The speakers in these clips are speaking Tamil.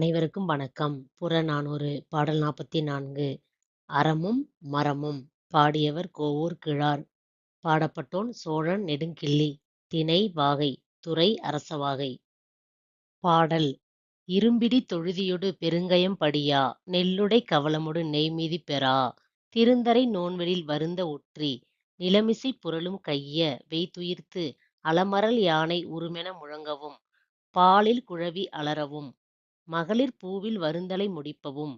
அனைவருக்கும் வணக்கம். புறநானூறு பாடல் 44. அறமும் மரமும். பாடியவர் கோவூர் கிழார். பாடப்பட்டோன் சோழன் நெடுங்கிள்ளி. திணை வாகை. துறை அரசவாகை. பாடல். இரும்பிடி தொழுதியொடு பெருங்கயம் படியா நெல்லுடை கவலமொடு நெய்மிதி பெறா திருந்தரை நோன்வெளில் வருந்த ஒற்றி நிலமிசை புரளும் கைய வெய்துயிர்த்து அலமரல் யானை உருமென முழங்கவும் பாலில் குழவி அலறவும் மகளிர் பூவில் வருந்தலை முடிப்பவும்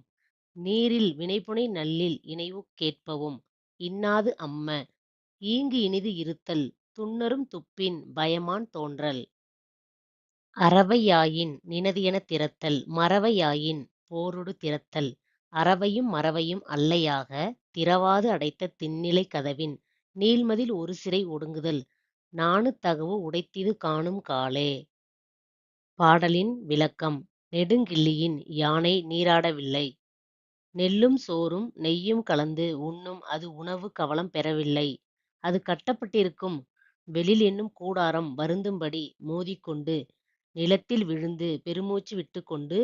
நீரில் வினைபுனை நல்லில் இணைவுக் கேட்பவும் இன்னாது அம்ம ஈங்கு இனிது இருத்தல் துன்னரும் துப்பின் பயமான் தோன்றல். அறவை யாயின் நினது எனத் திறத்தல் மறவை யாயின் போரொடு திறத்தல் அறவையும் மறவையும் அல்லையாக திறவாது அடைத்த திண்ணிலை கதவின் நீள்மதில் ஒரு சிறை ஒடுங்குதல் நாணு தகவு உடைத்திது காணும் காலே. பாடலின் விளக்கம். நெடுங்கிள்ளியின் யானை நீராடவில்லை. நெல்லும் சோறும் நெய்யும் கலந்து உண்ணும் அது உணவு கவலம் பெறவில்லை. அது கட்டப்பட்டிருக்கும் வெளில் என்னும் கூடாரம் வருந்தும்படி மோதிக்கொண்டு நிலத்தில் விழுந்து பெருமூச்சு விட்டுக்கொண்டு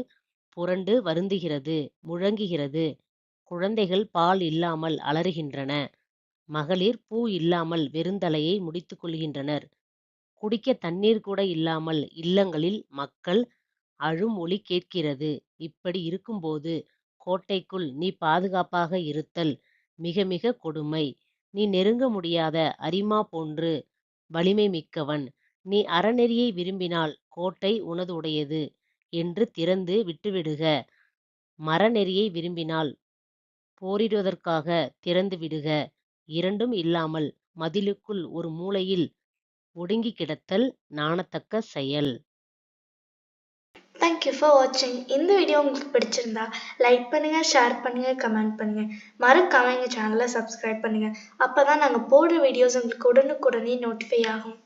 புரண்டு வருந்துகிறது, முழங்குகிறது. குழந்தைகள் பால் இல்லாமல் அலறுகின்றன. மகளிர் பூ இல்லாமல் வெறுந்தலையை முடித்துக் கொள்கின்றனர். குடிக்க தண்ணீர் கூட இல்லாமல் இல்லங்களில் மக்கள் அழும் ஒலி கேட்கிறது. இப்படி இருக்கும்போது கோட்டைக்குள் நீ பாதுகாப்பாக இருத்தல் மிக மிக கொடுமை. நீ நெருங்க முடியாத அரிமா போன்று வலிமை மிக்கவன். நீ அறநெறியை விரும்பினால் கோட்டை உனது உடையது என்று திறந்து விட்டுவிடுக. மரநெறியை விரும்பினால் போரிடுவதற்காக திறந்து விடுக. இரண்டும் இல்லாமல் மதிலுக்குள் ஒரு மூலையில் ஒடுங்கி கிடத்தல் நாணத்தக்க செயல். தேங்க்யூ ஃபார் வாட்சிங். இந்த வீடியோ உங்களுக்கு பிடிச்சிருந்தா லைக் பண்ணுங்க, ஷேர் பண்ணுங்க, கமெண்ட் பண்ணுங்க. மறக்காம எங்கள் சேனலை சப்ஸ்கிரைப் பண்ணுங்க. அப்பதான் நாங்கள் போடுற வீடியோஸ் உங்களுக்கு உடனுக்குடனே நோட்டிஃபை ஆகும்.